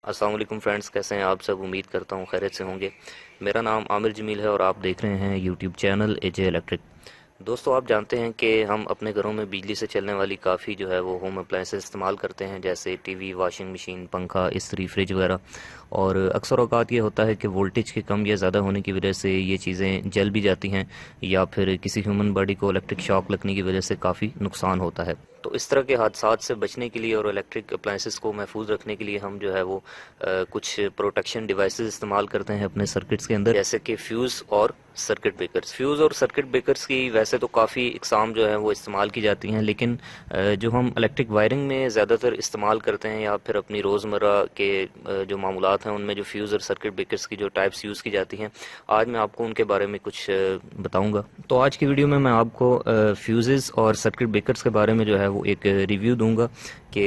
अस्सलाम वालेकुम फ्रेंड्स, कैसे हैं आप सब। उम्मीद करता हूँ खैरियत से होंगे। मेरा नाम आमिर जमील है और आप देख रहे हैं यूट्यूब चैनल एजे इलेक्ट्रिक। दोस्तों, आप जानते हैं कि हम अपने घरों में बिजली से चलने वाली काफ़ी जो है वो होम अप्लायंसेस इस्तेमाल करते हैं, जैसे टीवी, वॉशिंग मशीन, पंखा, इस्त्री, फ्रिज वगैरह। और अक्सर औक़ात ये होता है कि वोल्टेज के कम या ज़्यादा होने की वजह से ये चीज़ें जल भी जाती हैं या फिर किसी ह्यूमन बॉडी को इलेक्ट्रिक शॉक लगने की वजह से काफ़ी नुकसान होता है। तो इस तरह के हादसात से बचने के लिए और इलेक्ट्रिक अप्लायंसेस को महफूज रखने के लिए हम जो है वो कुछ प्रोटेक्शन डिवाइसेस इस्तेमाल करते हैं अपने सर्किट्स के अंदर, जैसे कि फ्यूज़ और सर्किट ब्रेकर्स। फ्यूज़ और सर्किट ब्रेकर्स की वैसे तो काफ़ी इकसाम जो है वो इस्तेमाल की जाती हैं, लेकिन जो हम इलेक्ट्रिक वायरिंग में ज़्यादातर इस्तेमाल करते हैं या फिर अपनी रोज़मर्रा के जो मामूलात हैं उनमें जो फ्यूज़ और सर्किट ब्रेकर्स की जो टाइप्स यूज़ की जाती हैं, आज मैं आपको उनके बारे में कुछ बताऊँगा। तो आज की वीडियो में मैं आपको फ्यूज़ेस और सर्किट ब्रेकर्स के बारे में जो है वो एक रिव्यू दूंगा कि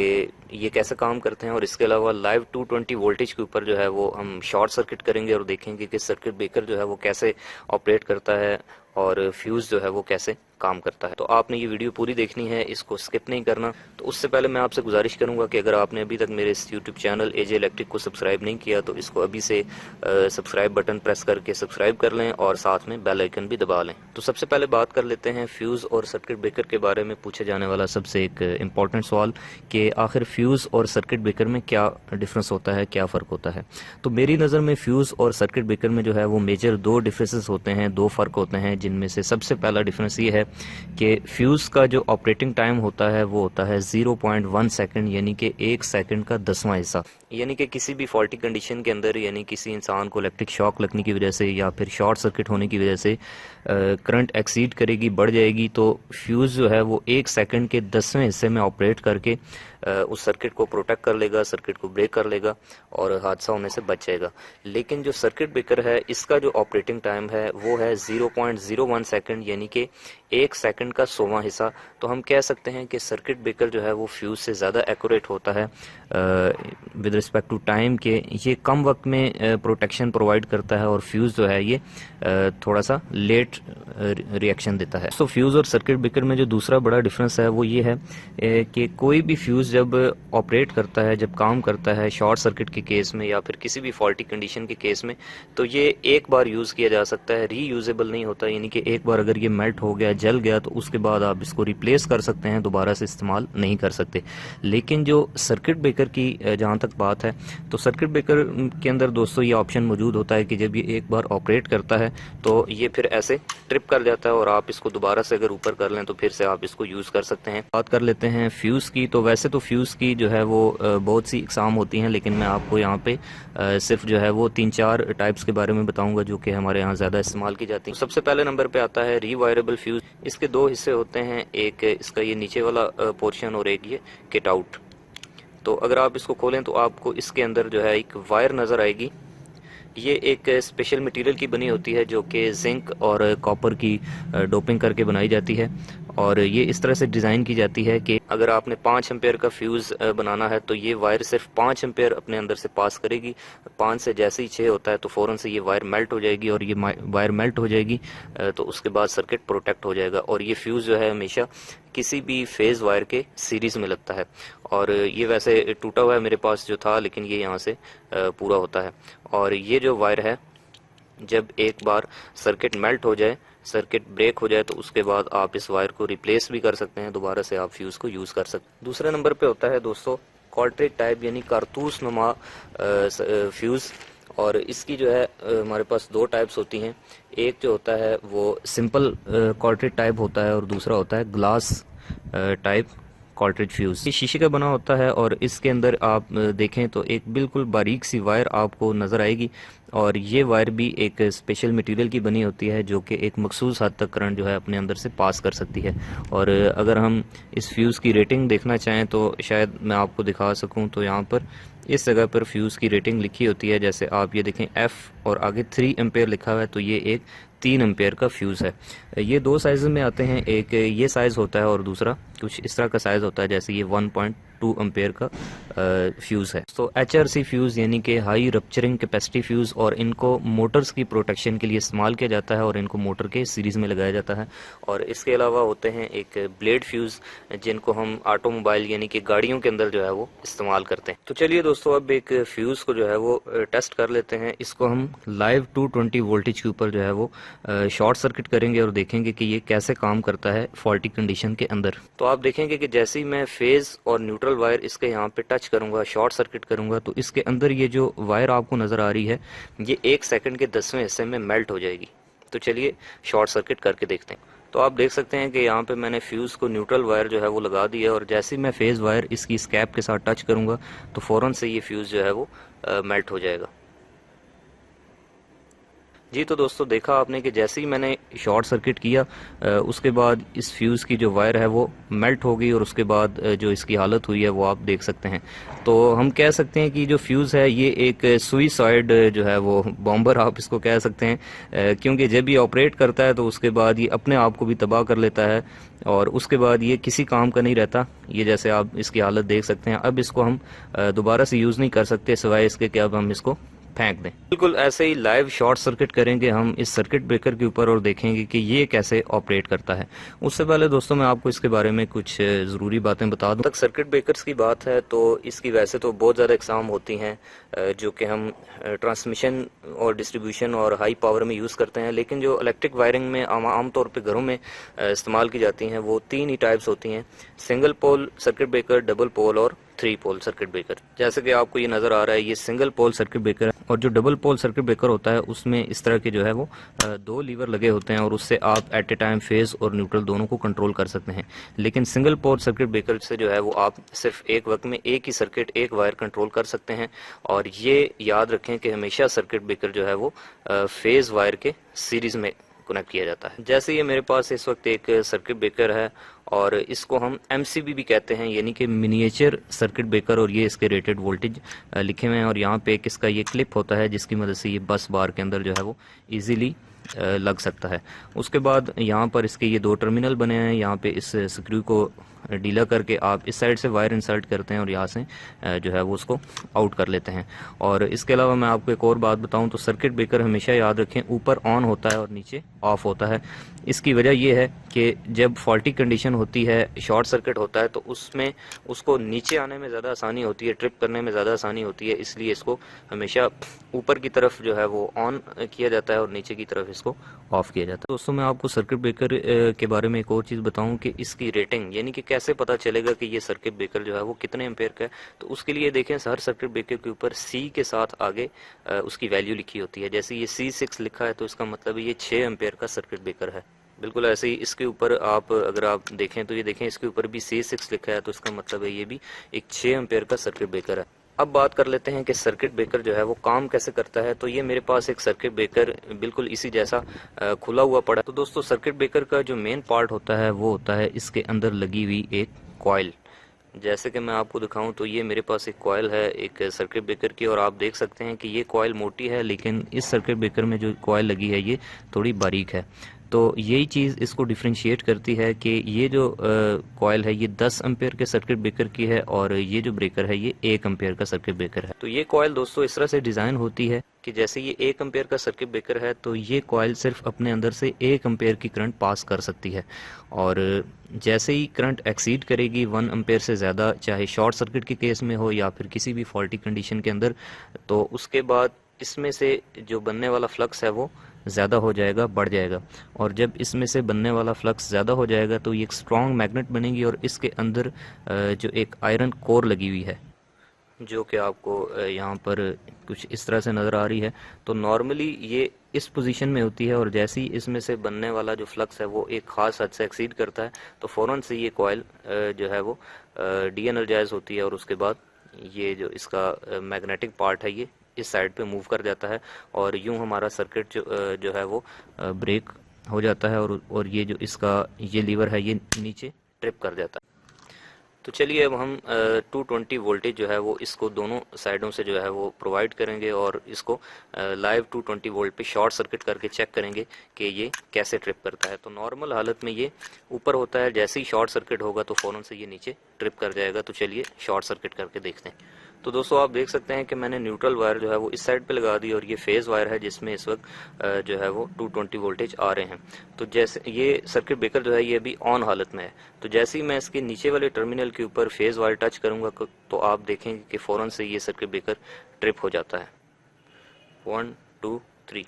ये कैसे काम करते हैं, और इसके अलावा लाइव 220 वोल्टेज के ऊपर जो है वो हम शॉर्ट सर्किट करेंगे और देखेंगे कि सर्किट ब्रेकर जो है वो कैसे ऑपरेट करता है और फ्यूज़ जो है वो कैसे काम करता है। तो आपने ये वीडियो पूरी देखनी है, इसको स्किप नहीं करना। तो उससे पहले मैं आपसे गुजारिश करूंगा कि अगर आपने अभी तक मेरे इस यूट्यूब चैनल एजे इलेक्ट्रिक को सब्सक्राइब नहीं किया तो इसको अभी से सब्सक्राइब बटन प्रेस करके सब्सक्राइब कर लें और साथ में बेल आइकन भी दबा लें। तो सबसे पहले बात कर लेते हैं फ्यूज़ और सर्किट ब्रेकर के बारे में पूछे जाने वाला सबसे एक इम्पॉर्टेंट सवाल कि आखिर फ्यूज़ और सर्किट ब्रेकर में क्या डिफरेंस होता है, क्या फ़र्क होता है। तो मेरी नज़र में फ्यूज़ और सर्किट ब्रेकर में जो है वो मेजर दो डिफरेंसेस होते हैं, दो फ़र्क होते हैं, जिनमें से सबसे पहला डिफरेंस ये है कि फ्यूज़ का जो ऑपरेटिंग टाइम होता है वो होता है 0.1 सेकंड, यानी कि 1 सेकंड का 10वां हिस्सा। यानी कि किसी भी फॉल्टी कंडीशन के अंदर, यानी किसी इंसान को इलेक्ट्रिक शॉक लगने की वजह से या फिर शॉर्ट सर्किट होने की वजह से करंट एक्सीड करेगी, बढ़ जाएगी, तो फ्यूज़ जो है वो 1 सेकंड के 10वें हिस्से में ऑपरेट करके उस सर्किट को प्रोटेक्ट कर लेगा, सर्किट को ब्रेक कर लेगा और हादसा होने से बच जाएगा। लेकिन जो सर्किट ब्रेकर है, इसका जो ऑपरेटिंग टाइम है वो है 0.01 सेकंड, यानी कि 1 सेकंड का 100वां हिस्सा। तो हम कह सकते हैं कि सर्किट ब्रेकर जो है वो फ्यूज़ से ज़्यादा एक्यूरेट होता है विद रिस्पेक्ट टू टाइम, के ये कम वक्त में प्रोटेक्शन प्रोवाइड करता है और फ्यूज़ जो है ये थोड़ा सा लेट रिएक्शन देता है। तो फ्यूज़ और सर्किट ब्रेकर में जो दूसरा बड़ा डिफरेंस है वो ये है कि कोई भी फ्यूज़ जब ऑपरेट करता है, जब काम करता है शॉर्ट सर्किट के केस में या फिर किसी भी फॉल्टी कंडीशन के केस में, तो ये एक बार यूज़ किया जा सकता है, रीयूजेबल नहीं होता। यानी कि एक बार अगर ये मेल्ट हो गया, जल गया, तो उसके बाद आप इसको रिप्लेस कर सकते हैं, दोबारा से इस्तेमाल नहीं कर सकते। लेकिन जो सर्किट ब्रेकर की जहाँ तक बात है, तो सर्किट ब्रेकर के अंदर दोस्तों ये ऑप्शन मौजूद होता है कि जब ये एक बार ऑपरेट करता है तो ये फिर ऐसे ट्रिप कर जाता है और आप इसको दोबारा से अगर ऊपर कर लें तो फिर से आप इसको यूज़ कर सकते हैं। बात कर लेते हैं फ्यूज़ की। तो वैसे तो फ्यूज़ की जो है वो बहुत सी इकसाम होती हैं, लेकिन मैं आपको यहाँ पे सिर्फ जो है वो 3-4 टाइप्स के बारे में बताऊंगा जो कि हमारे यहाँ ज़्यादा इस्तेमाल की जाती हैं। सबसे पहले नंबर पे आता है रीवायरेबल फ्यूज़। इसके दो हिस्से होते हैं, एक इसका ये नीचे वाला पोर्शन और एक ये किट आउट। तो अगर आप इसको खोलें तो आपको इसके अंदर जो है एक वायर नज़र आएगी। ये एक स्पेशल मटेरियल की बनी होती है जो कि जिंक और कॉपर की डोपिंग करके बनाई जाती है, और ये इस तरह से डिज़ाइन की जाती है कि अगर आपने 5 एम्पेयर का फ्यूज़ बनाना है तो ये वायर सिर्फ 5 एम्पेयर अपने अंदर से पास करेगी। 5 से जैसे ही 6 होता है तो फ़ौरन से ये वायर मेल्ट हो जाएगी, और ये वायर मेल्ट हो जाएगी तो उसके बाद सर्किट प्रोटेक्ट हो जाएगा। और ये फ्यूज़ जो है हमेशा किसी भी फेज़ वायर के सीरीज़ में लगता है, और ये वैसे टूटा हुआ है मेरे पास जो था, लेकिन ये यहाँ से पूरा होता है। और ये जो वायर है, जब एक बार सर्किट मेल्ट हो जाए, सर्किट ब्रेक हो जाए, तो उसके बाद आप इस वायर को रिप्लेस भी कर सकते हैं, दोबारा से आप फ्यूज़ को यूज़ कर सकते हैं। दूसरे नंबर पे होता है दोस्तों कार्ट्रिज टाइप, यानी कारतूस नुमा फ्यूज़। और इसकी जो है हमारे पास दो टाइप्स होती हैं। एक जो होता है वो सिंपल कार्ट्रिज टाइप होता है और दूसरा होता है ग्लास टाइप कार्ट्रिज फ्यूज़। ये शीशे का बना होता है और इसके अंदर आप देखें तो एक बिल्कुल बारीक सी वायर आपको नज़र आएगी, और ये वायर भी एक स्पेशल मटेरियल की बनी होती है जो कि एक मखसूस हद तक करंट जो है अपने अंदर से पास कर सकती है। और अगर हम इस फ्यूज़ की रेटिंग देखना चाहें तो शायद मैं आपको दिखा सकूं, तो यहाँ पर इस जगह पर फ्यूज़ की रेटिंग लिखी होती है। जैसे आप ये देखें F और आगे 3 एम्पेयर लिखा हुआ है, तो ये एक 3 एम्पेयर का फ्यूज़ है। ये दो साइज़ में आते हैं, एक ये साइज़ होता है और दूसरा कुछ इस तरह का साइज़ होता है, जैसे ये 2 एम्पेयर का फ्यूज़ है। तो HRC फ्यूज़ यानी कि हाई रप्चरिंग कैपेसिटी फ्यूज़, और इनको मोटर्स की प्रोटेक्शन के लिए इस्तेमाल किया जाता है और इनको मोटर के सीरीज़ में लगाया जाता है। और इसके अलावा होते हैं एक ब्लेड फ्यूज़ जिनको हम ऑटोमोबाइल यानी कि गाड़ियों के अंदर जो है वो इस्तेमाल करते हैं। तो चलिए दोस्तों, अब एक फ्यूज़ को जो है वो टेस्ट कर लेते हैं। इसको हम लाइव 220 वोल्टेज के ऊपर जो है वो शॉर्ट सर्किट करेंगे और देखेंगे कि ये कैसे काम करता है फॉल्टी कंडीशन के अंदर। तो आप देखेंगे कि जैसे ही मैं फेज और न्यूट्रल वायर इसके यहाँ पे टच करूंगा, शॉर्ट सर्किट करूंगा, तो इसके अंदर ये जो वायर आपको नजर आ रही है ये 1 सेकंड के 10वें हिस्से में मेल्ट हो जाएगी। तो चलिए शॉर्ट सर्किट करके देखते हैं। तो आप देख सकते हैं कि यहाँ पे मैंने फ्यूज को न्यूट्रल वायर जो है वो लगा दिया, और जैसे ही मैं फेज वायर इसकी स्कैप के साथ टच करूंगा तो फौरन से ये फ्यूज जो है वो मेल्ट हो जाएगा। जी, तो दोस्तों देखा आपने कि जैसे ही मैंने शॉर्ट सर्किट किया उसके बाद इस फ्यूज़ की जो वायर है वो मेल्ट हो गई, और उसके बाद जो इसकी हालत हुई है वो आप देख सकते हैं। तो हम कह सकते हैं कि जो फ्यूज़ है ये एक सुइसाइड जो है वो बॉम्बर आप इसको कह सकते हैं, क्योंकि जब ये ऑपरेट करता है तो उसके बाद ये अपने आप को भी तबाह कर लेता है, और उसके बाद ये किसी काम का नहीं रहता। ये जैसे आप इसकी हालत देख सकते हैं। अब इसको हम दोबारा से यूज़ नहीं कर सकते सिवाय इसके कि अब हम इसको फेंक दें। बिल्कुल ऐसे ही लाइव शॉर्ट सर्किट करेंगे हम इस सर्किट ब्रेकर के ऊपर और देखेंगे कि ये कैसे ऑपरेट करता है। उससे पहले दोस्तों मैं आपको इसके बारे में कुछ ज़रूरी बातें बता दूं। तक सर्किट ब्रेकर्स की बात है तो इसकी वैसे तो बहुत ज़्यादा एग्जाम होती हैं जो कि हम ट्रांसमिशन और डिस्ट्रीब्यूशन और हाई पावर में यूज़ करते हैं, लेकिन जो इलेक्ट्रिक वायरिंग में आम तौर पर घरों में इस्तेमाल की जाती हैं वो 3 ही टाइप्स होती हैं: single pole circuit breaker, double pole और 3 पोल सर्किट ब्रेकर। जैसे कि आपको ये नज़र आ रहा है ये सिंगल पोल सर्किट ब्रेकर है, और जो डबल पोल सर्किट ब्रेकर होता है उसमें इस तरह के जो है वो 2 लीवर लगे होते हैं, और उससे आप एट ए टाइम फेज और न्यूट्रल दोनों को कंट्रोल कर सकते हैं। लेकिन सिंगल पोल सर्किट ब्रेकर से जो है वो आप सिर्फ एक वक्त में एक ही सर्किट, एक वायर कंट्रोल कर सकते हैं। और ये याद रखें कि हमेशा सर्किट ब्रेकर जो है वो फेज वायर के सीरीज में कनेक्ट किया जाता है। जैसे ये मेरे पास इस वक्त एक सर्किट ब्रेकर है, और इसको हम MCB भी कहते हैं, यानी कि मिनिएचर सर्किट ब्रेकर, और ये इसके रेटेड वोल्टेज लिखे हुए हैं। और यहाँ पे एक इसका ये क्लिप होता है जिसकी मदद से ये बस बार के अंदर जो है वो इजीली लग सकता है। उसके बाद यहाँ पर इसके ये 2 टर्मिनल बने हैं। यहाँ पे इस स्क्रू को डीला करके आप इस साइड से वायर इंसर्ट करते हैं और यहाँ से जो है वो उसको आउट कर लेते हैं। और इसके अलावा मैं आपको एक और बात बताऊं तो सर्किट ब्रेकर हमेशा याद रखें ऊपर ऑन होता है और नीचे ऑफ होता है। इसकी वजह यह है कि जब फॉल्टी कंडीशन होती है, शॉर्ट सर्किट होता है, तो उसमें उसको नीचे आने में ज़्यादा आसानी होती है, ट्रिप करने में ज़्यादा आसानी होती है, इसलिए इसको हमेशा ऊपर की तरफ जो है वो ऑन किया जाता है और नीचे की तरफ इसको ऑफ किया जाता है। दोस्तों मैं आपको सर्किट ब्रेकर के बारे में एक और चीज़ बताऊं कि इसकी रेटिंग, यानी कि कैसे पता चलेगा कि ये सर्किट ब्रेकर जो है वो कितने एम्पेयर का है। तो उसके लिए देखें हर सर्किट ब्रेकर के ऊपर C के साथ आगे उसकी वैल्यू लिखी होती है। जैसे ये C6 लिखा है तो इसका मतलब ये 6 एम्पेयर का सर्किट ब्रेकर है। बिल्कुल ऐसे ही इसके ऊपर आप अगर आप देखें तो ये देखें इसके ऊपर भी C6 लिखा है तो इसका मतलब है ये भी एक 6 एम्पेयर का सर्किट ब्रेकर है। अब बात कर लेते हैं कि सर्किट ब्रेकर जो है वो काम कैसे करता है। तो ये मेरे पास एक सर्किट ब्रेकर बिल्कुल इसी जैसा खुला हुआ पड़ा है। तो दोस्तों सर्किट ब्रेकर का जो मेन पार्ट होता है वो होता है इसके अंदर लगी हुई एक कॉइल। जैसे कि मैं आपको दिखाऊं तो ये मेरे पास एक कॉइल है एक सर्किट ब्रेकर की, और आप देख सकते हैं कि ये कॉइल मोटी है, लेकिन इस सर्किट ब्रेकर में जो कॉइल लगी है ये थोड़ी बारीक है। तो यही चीज़ इसको डिफ्रेंशिएट करती है कि ये जो कॉइल है ये 10 एम्पेयर के सर्किट ब्रेकर की है, और ये जो ब्रेकर है ये 1 एम्पेयर का सर्किट ब्रेकर है। तो ये कॉइल दोस्तों इस तरह से डिज़ाइन होती है कि जैसे ये 1 एम्पेयर का सर्किट ब्रेकर है तो ये कॉइल सिर्फ अपने अंदर से 1 एम्पेयर की करंट पास कर सकती है, और जैसे ही करंट एक्सीड करेगी 1 एम्पेयर से ज़्यादा, चाहे शॉर्ट सर्किट के केस में हो या फिर किसी भी फॉल्टी कंडीशन के अंदर, तो उसके बाद इसमें से जो बनने वाला फ्लक्स है वो ज़्यादा हो जाएगा, बढ़ जाएगा। और जब इसमें से बनने वाला फ्लक्स ज़्यादा हो जाएगा तो ये एक स्ट्रॉन्ग मैग्नेट बनेगी, और इसके अंदर जो एक आयरन कोर लगी हुई है जो कि आपको यहाँ पर कुछ इस तरह से नज़र आ रही है। तो नॉर्मली ये इस पोजीशन में होती है, और जैसे ही इसमें से बनने वाला जो फ्लक्स है वो एक ख़ास हद से एक्सीड करता है तो फ़ौरन से ये कॉइल जो है वो डी एनर्जाइज होती है, और उसके बाद ये जो इसका मैग्नेटिक पार्ट है ये इस साइड पे मूव कर जाता है, और यूं हमारा सर्किट जो है वो ब्रेक हो जाता है, और ये जो इसका ये लीवर है ये नीचे ट्रिप कर जाता है। तो चलिए अब हम 220 वोल्टेज जो है वो इसको दोनों साइडों से जो है वो प्रोवाइड करेंगे और इसको लाइव 220 वोल्ट पे शॉर्ट सर्किट करके चेक करेंगे कि ये कैसे ट्रिप करता है। तो नॉर्मल हालत में ये ऊपर होता है, जैसे ही शॉर्ट सर्किट होगा तो फ़ौरन से ये नीचे ट्रिप कर जाएगा। तो चलिए शॉर्ट सर्किट करके देखते हैं। तो दोस्तों आप देख सकते हैं कि मैंने न्यूट्रल वायर जो है वो इस साइड पे लगा दी और ये फेज़ वायर है जिसमें इस वक्त जो है वो 220 वोल्टेज आ रहे हैं। तो जैसे ये सर्किट ब्रेकर जो है ये अभी ऑन हालत में है, तो जैसे ही मैं इसके नीचे वाले टर्मिनल के ऊपर फेज़ वायर टच करूंगा तो आप देखेंगे कि फ़ौरन से ये सर्किट ब्रेकर ट्रिप हो जाता है। 1 2 3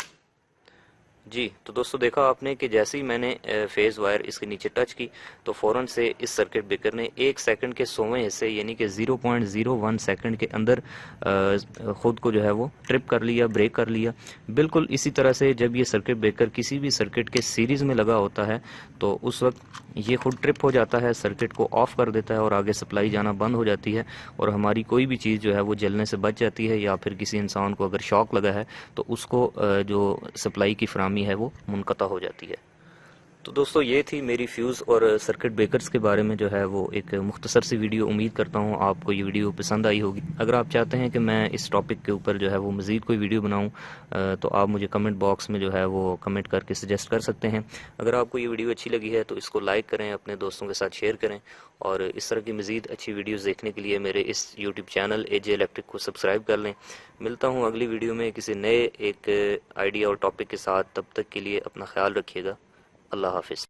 जी। तो दोस्तों देखा आपने कि जैसे ही मैंने फेज़ वायर इसके नीचे टच की तो फ़ौरन से इस सर्किट ब्रेकर ने 1 सेकंड के 100वें हिस्से यानी कि 0.01 सेकंड के अंदर ख़ुद को जो है वो ट्रिप कर लिया, ब्रेक कर लिया। बिल्कुल इसी तरह से जब ये सर्किट ब्रेकर किसी भी सर्किट के सीरीज़ में लगा होता है तो उस वक्त ये खुद ट्रिप हो जाता है, सर्किट को ऑफ कर देता है और आगे सप्लाई जाना बंद हो जाती है और हमारी कोई भी चीज़ जो है वो जलने से बच जाती है, या फिर किसी इंसान को अगर शॉक लगा है तो उसको जो सप्लाई की फराहमी है वो मुनक़ता हो जाती है। तो दोस्तों ये थी मेरी फ्यूज़ और सर्किट ब्रेकर्स के बारे में जो है वो एक मुख्तसर सी वीडियो। उम्मीद करता हूँ आपको ये वीडियो पसंद आई होगी। अगर आप चाहते हैं कि मैं इस टॉपिक के ऊपर जो है वो मज़ीद कोई वीडियो बनाऊँ तो आप मुझे कमेंट बॉक्स में जो है वो कमेंट करके सजेस्ट कर सकते हैं। अगर आपको ये वीडियो अच्छी लगी है तो इसको लाइक करें, अपने दोस्तों के साथ शेयर करें और इस तरह की मज़ीद अच्छी वीडियोज़ देखने के लिए मेरे इस यूट्यूब चैनल एजे इलेक्ट्रिक को सब्सक्राइब कर लें। मिलता हूँ अगली वीडियो में किसी नए एक आइडिया और टॉपिक के साथ। तब तक के लिए अपना ख्याल रखिएगा। अल्लाह हाफिज़।